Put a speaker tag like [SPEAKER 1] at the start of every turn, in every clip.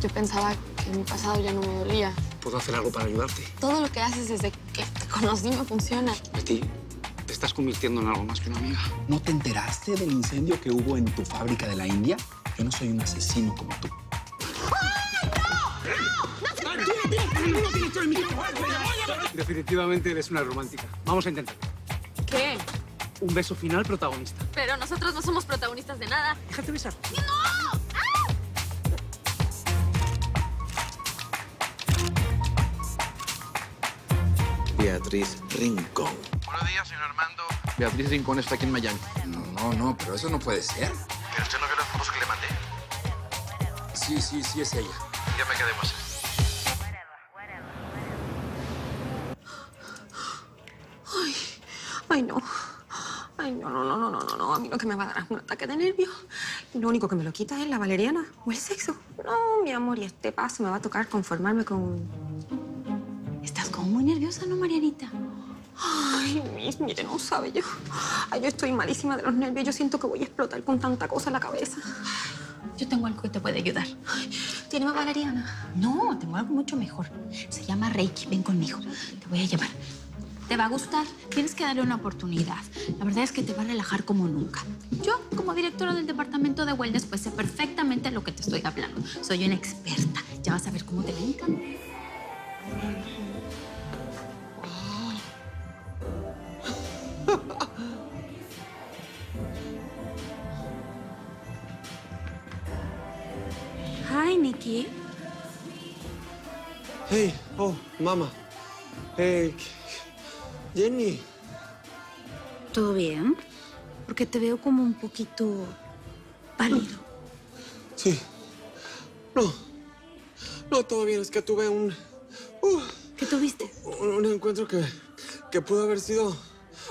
[SPEAKER 1] Yo pensaba que mi pasado ya no me dolía.
[SPEAKER 2] ¿Puedo hacer algo para ayudarte?
[SPEAKER 1] Todo lo que haces desde que te conocí me funciona.
[SPEAKER 2] Betty, te estás convirtiendo en algo más que una amiga.
[SPEAKER 3] ¿No te enteraste del incendio que hubo en tu fábrica de la India? Yo no soy un asesino como tú.
[SPEAKER 2] Definitivamente eres una romántica. Vamos a intentarlo.
[SPEAKER 1] ¿Qué?
[SPEAKER 2] Un beso final protagonista.
[SPEAKER 1] Pero nosotros no somos protagonistas de nada.
[SPEAKER 2] Déjate besar.
[SPEAKER 1] ¡No!
[SPEAKER 4] Beatriz Rincón.
[SPEAKER 5] Buenos días, señor Armando.
[SPEAKER 4] Beatriz Rincón está aquí en Miami.
[SPEAKER 3] No, pero eso no puede ser.
[SPEAKER 5] ¿Pero usted no vio las fotos que le mandé?
[SPEAKER 3] Sí, es ella.
[SPEAKER 5] Ya me quedé más.
[SPEAKER 1] Ay, no. Ay, no. A mí lo que me va a dar es un ataque de nervios. Y lo único que me lo quita es la valeriana o el sexo. No, mi amor, y este paso me va a tocar conformarme con...
[SPEAKER 6] Estás como muy nerviosa, ¿no, Marianita?
[SPEAKER 1] Ay, Miss, mire, no sabe yo. Ay, yo estoy malísima de los nervios. Yo siento que voy a explotar con tanta cosa en la cabeza.
[SPEAKER 6] Yo tengo algo que te puede ayudar.
[SPEAKER 1] ¿Tiene más valeriana?
[SPEAKER 6] No, tengo algo mucho mejor. Se llama Reiki. Ven conmigo. Te voy a llevar. Te va a gustar. Tienes que darle una oportunidad. La verdad es que te va a relajar como nunca. Yo, como directora del departamento de wellness, pues sé perfectamente lo que te estoy hablando. Soy una experta. Ya vas a ver cómo te va a encantar. Hi, Nikki.
[SPEAKER 7] Hey, oh, mamá. Hey, Jenny.
[SPEAKER 6] ¿Todo bien? Porque te veo como un poquito pálido.
[SPEAKER 7] Sí. No, todo bien. Es que tuve un...
[SPEAKER 6] ¿Qué tuviste?
[SPEAKER 7] un encuentro que pudo haber sido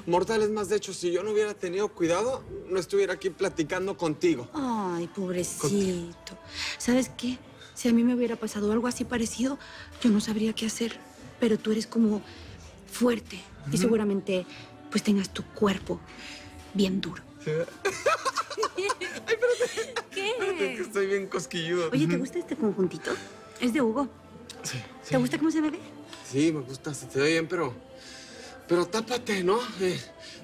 [SPEAKER 7] mortal. Es más, de hecho, si yo no hubiera tenido cuidado, no estuviera aquí platicando contigo.
[SPEAKER 6] Ay, pobrecito. ¿Sabes qué? Si a mí me hubiera pasado algo así parecido, yo no sabría qué hacer. Pero tú eres como fuerte y seguramente pues tengas tu cuerpo bien duro.
[SPEAKER 7] Sí. Ay, espérate.
[SPEAKER 6] ¿Qué?
[SPEAKER 7] Espérate, que estoy bien cosquilludo.
[SPEAKER 6] Oye, ¿te gusta este conjuntito? Es de Hugo.
[SPEAKER 7] Sí.
[SPEAKER 6] ¿Te gusta cómo se me ve?
[SPEAKER 7] Sí, me gusta, se te ve bien, pero tápate, ¿no?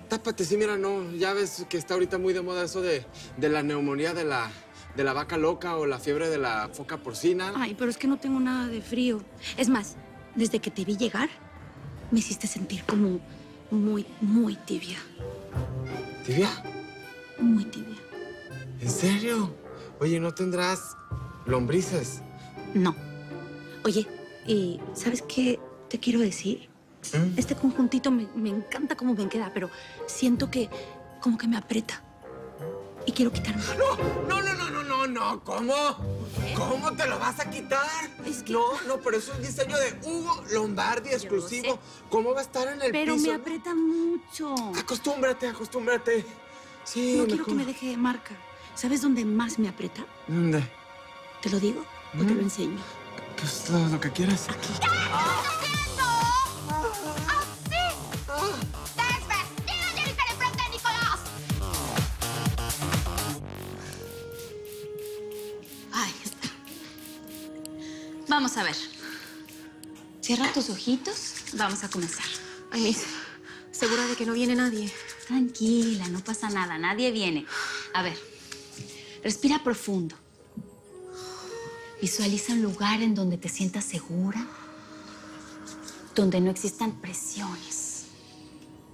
[SPEAKER 7] Tápate, sí, mira, no, ya ves que está ahorita muy de moda eso de la neumonía de la vaca loca o la fiebre de la foca porcina.
[SPEAKER 6] Ay, pero es que no tengo nada de frío. Es más, desde que te vi llegar, me hiciste sentir como muy tibia.
[SPEAKER 7] ¿Tibia?
[SPEAKER 6] Muy tibia.
[SPEAKER 7] ¿En serio? Oye, ¿no tendrás lombrices?
[SPEAKER 6] No. Oye, ¿y sabes qué te quiero decir? Este conjuntito me encanta cómo me queda, pero siento que como que me aprieta. Y quiero quitarme.
[SPEAKER 7] No, ¿cómo? ¿Cómo te lo vas a quitar?
[SPEAKER 6] Es que...
[SPEAKER 7] No, pero es un diseño de Hugo Lombardi exclusivo. ¿Cómo va a estar en el
[SPEAKER 6] pero
[SPEAKER 7] piso?
[SPEAKER 6] me aprieta mucho.
[SPEAKER 7] Acostúmbrate. Sí,
[SPEAKER 6] No quiero que me deje marca. ¿Sabes dónde más me aprieta?
[SPEAKER 7] ¿Dónde?
[SPEAKER 6] ¿Te lo digo o te lo enseño?
[SPEAKER 7] Pues lo que quieras.
[SPEAKER 6] Aquí. Ahí está. Vamos a ver. Cierra tus ojitos. Vamos a comenzar.
[SPEAKER 1] Ay, Miss, ¿segura de que no viene nadie?
[SPEAKER 6] Tranquila, no pasa nada. Nadie viene. A ver, respira profundo. Visualiza un lugar en donde te sientas segura, donde no existan presiones.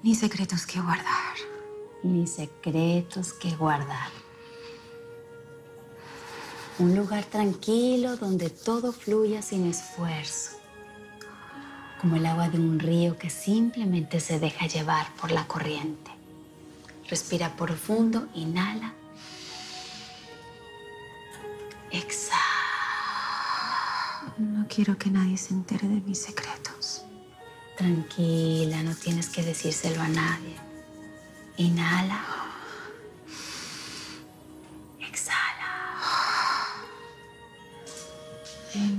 [SPEAKER 1] Ni secretos que guardar.
[SPEAKER 6] Ni secretos que guardar. Un lugar tranquilo donde todo fluya sin esfuerzo. Como el agua de un río que simplemente se deja llevar por la corriente. Respira profundo, inhala. Exhala.
[SPEAKER 1] No quiero que nadie se entere de mis secretos.
[SPEAKER 6] Tranquila, no tienes que decírselo a nadie. Inhala. Exhala.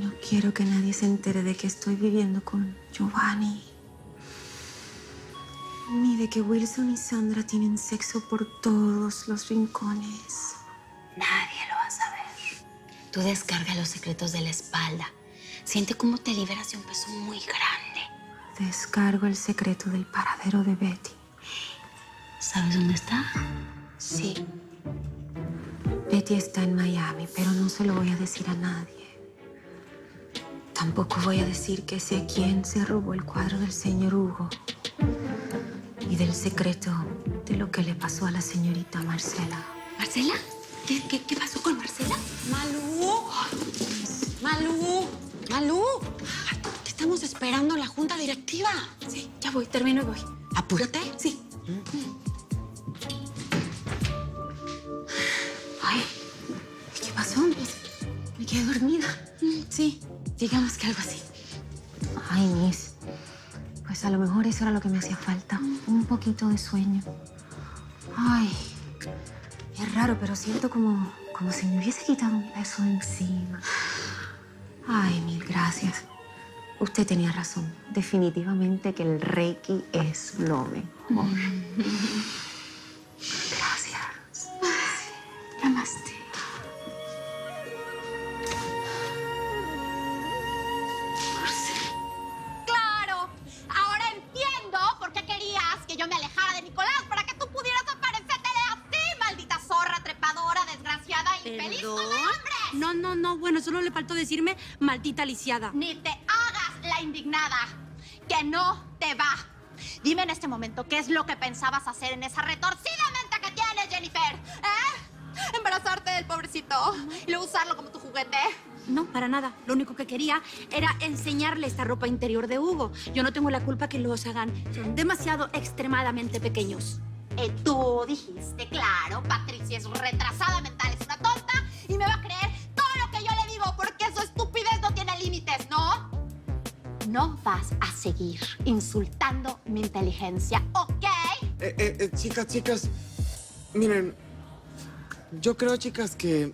[SPEAKER 1] No quiero que nadie se entere de que estoy viviendo con Giovanni. Ni de que Wilson y Sandra tienen sexo por todos los rincones.
[SPEAKER 6] Nadie lo va a saber. Tú descarga los secretos de la espalda. Siente cómo te liberas de un peso muy grande.
[SPEAKER 1] Descargo el secreto del paradero de Betty.
[SPEAKER 6] ¿Sabes dónde está?
[SPEAKER 1] Sí. Betty está en Miami, pero no se lo voy a decir a nadie. Tampoco voy a decir que sé quién se robó el cuadro del señor Hugo. Y del secreto de lo que le pasó a la señorita Marcela.
[SPEAKER 6] ¿Marcela? ¿Qué pasó con Marcela?
[SPEAKER 1] ¡Malú! ¡Malú! ¡Malú! Te estamos esperando en la junta directiva.
[SPEAKER 6] Sí, ya voy, termino y voy.
[SPEAKER 1] Apúrate.
[SPEAKER 6] Sí.
[SPEAKER 1] Ay, ¿qué pasó? Me quedé dormida.
[SPEAKER 6] Sí, digamos que algo así.
[SPEAKER 1] Ay, Miss. Pues a lo mejor eso era lo que me hacía falta. Un poquito de sueño. Ay, es raro, pero siento como si me hubiese quitado un peso de encima. Ay, mil gracias. Usted tenía razón. Definitivamente que el Reiki es lo mejor. Gracias.
[SPEAKER 6] Namaste.
[SPEAKER 8] Claro, ahora entiendo por qué querías que yo me alejara de Nicolás, para que tú pudieras aparecértele a ti, maldita zorra, trepadora, desgraciada, infeliz como de hambre.
[SPEAKER 9] No, bueno, solo le faltó decirme maldita lisiada.
[SPEAKER 8] Ni te hagas la indignada, que no te va. Dime en este momento qué es lo que pensabas hacer en esa retorcida mente que tienes, Jennifer. ¿Embarazarte del pobrecito y luego usarlo como tu juguete?
[SPEAKER 9] No, para nada. Lo único que quería era enseñarle esta ropa interior de Hugo. Yo no tengo la culpa que los hagan. Son demasiado extremadamente pequeños.
[SPEAKER 8] Tú dijiste, claro, Patricia es retrasada mental, es una tonta y me va a creer todo lo que yo le digo porque su estupidez no tiene límites, ¿no? No vas a seguir insultando mi inteligencia, ¿ok?
[SPEAKER 7] Chicas, miren, yo creo, chicas, que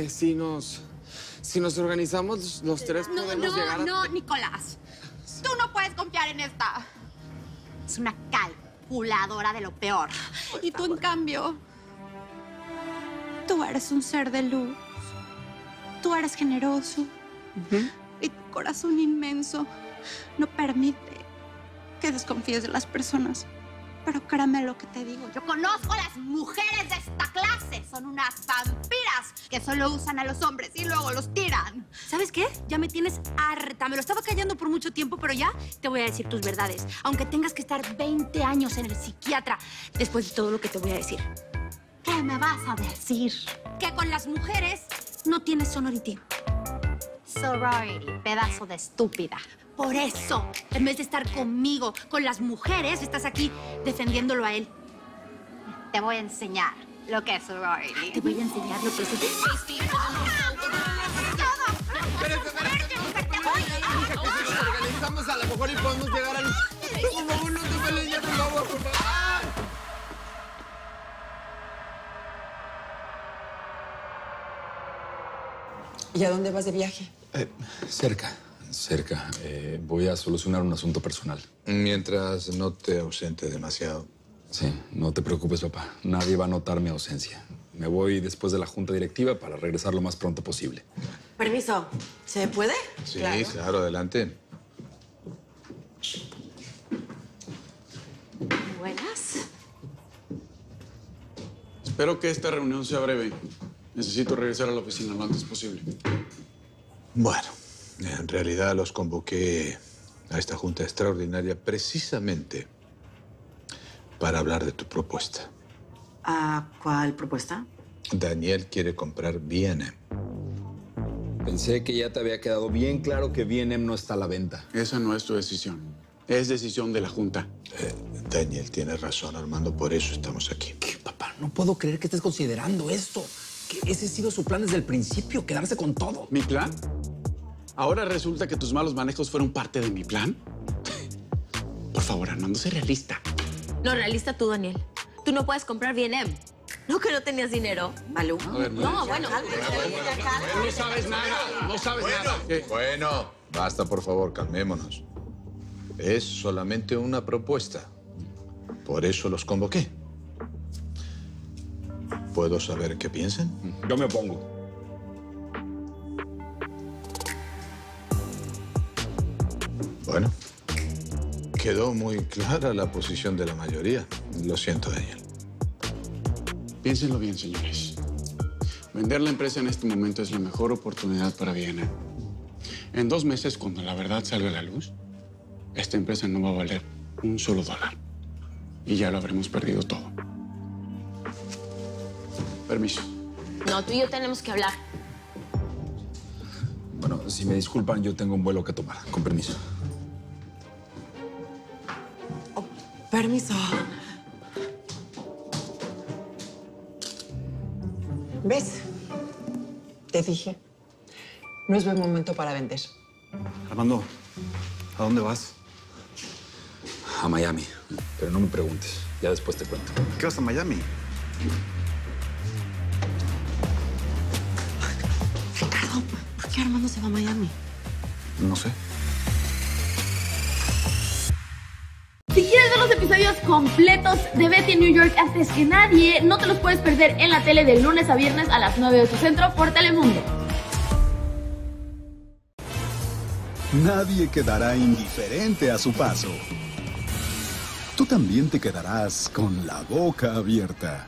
[SPEAKER 7] si nos organizamos los tres podemos llegar a...
[SPEAKER 8] No, Nicolás. Tú no puedes confiar en esta. Es una calculadora de lo peor.
[SPEAKER 6] Y tú, en cambio, tú eres un ser de luz. Tú eres generoso. Y tu corazón inmenso no permite que desconfíes de las personas. Pero créeme lo que te digo.
[SPEAKER 8] Yo conozco a las mujeres de esta clase. Son unas vampiras que solo usan a los hombres y luego los tiran.
[SPEAKER 9] ¿Sabes qué? Ya me tienes harta. Me lo estaba callando por mucho tiempo, pero ya te voy a decir tus verdades. Aunque tengas que estar 20 años en el psiquiatra después de todo lo que te voy a decir.
[SPEAKER 8] ¿Qué me vas a decir?
[SPEAKER 9] Que con las mujeres no tienes sonority.
[SPEAKER 8] Sorority, pedazo de estúpida.
[SPEAKER 9] Por eso, en vez de estar conmigo, con las mujeres, estás aquí defendiéndolo a él.
[SPEAKER 8] Te voy a enseñar lo que es sorority.
[SPEAKER 9] Te voy a enseñar lo que es...
[SPEAKER 7] Si nos organizamos, a lo mejor y podemos llegar al... Por favor, no te peleen ya, por favor, por favor.
[SPEAKER 3] ¿Y a dónde vas de viaje? Cerca. Voy a solucionar un asunto personal.
[SPEAKER 10] Mientras no te ausente demasiado.
[SPEAKER 3] Sí, no te preocupes, papá. Nadie va a notar mi ausencia. Me voy después de la junta directiva para regresar lo más pronto posible.
[SPEAKER 11] Permiso, ¿se puede?
[SPEAKER 10] Sí, claro, adelante.
[SPEAKER 11] Buenas.
[SPEAKER 12] Espero que esta reunión sea breve. Necesito regresar a la oficina lo antes posible.
[SPEAKER 10] Bueno, en realidad los convoqué a esta junta extraordinaria precisamente para hablar de tu propuesta.
[SPEAKER 11] ¿A cuál propuesta?
[SPEAKER 10] Daniel quiere comprar B&M.
[SPEAKER 3] Pensé que ya te había quedado bien claro que B&M no está a la venta.
[SPEAKER 12] Esa no es tu decisión. Es decisión de la junta.
[SPEAKER 10] Daniel tiene razón, Armando. Por eso estamos aquí.
[SPEAKER 3] ¿Qué, papá? No puedo creer que estés considerando esto. Que ese ha sido su plan desde el principio, quedarse con todo.
[SPEAKER 12] ¿Mi plan? ¿Ahora resulta que tus malos manejos fueron parte de mi plan? Por favor, Armando, sé realista.
[SPEAKER 13] No, realista tú, Daniel. Tú no puedes comprar B&M. No, que no tenías dinero.
[SPEAKER 11] Malú.
[SPEAKER 10] A ver,
[SPEAKER 13] No, bueno.
[SPEAKER 12] No sabes nada, no sabes nada.
[SPEAKER 10] Bueno, basta, por favor, calmémonos. Es solamente una propuesta. Por eso los convoqué. ¿Puedo saber qué piensan?
[SPEAKER 3] Yo me opongo.
[SPEAKER 10] Bueno, quedó muy clara la posición de la mayoría. Lo siento, Daniel.
[SPEAKER 12] Piénsenlo bien, señores. Vender la empresa en este momento es la mejor oportunidad para Viena. En 2 meses, cuando la verdad salga a la luz, esta empresa no va a valer un solo dólar. Y ya lo habremos perdido todo. Permiso.
[SPEAKER 13] No, tú y yo tenemos que hablar.
[SPEAKER 3] Bueno, si me disculpan, yo tengo un vuelo que tomar. Con permiso.
[SPEAKER 11] Permiso. ¿Ves? Te dije. No es buen momento para vender.
[SPEAKER 14] Armando, ¿a dónde vas?
[SPEAKER 3] A Miami. Pero no me preguntes. Ya después te cuento.
[SPEAKER 14] ¿Qué vas a Miami?
[SPEAKER 11] Ricardo, ¿por qué Armando se va a Miami?
[SPEAKER 14] No sé.
[SPEAKER 15] Si quieres ver los episodios completos de Betty en New York antes que nadie, no te los puedes perder en la tele de lunes a viernes a las 9 de tu centro por Telemundo.
[SPEAKER 16] Nadie quedará indiferente a su paso. Tú también te quedarás con la boca abierta.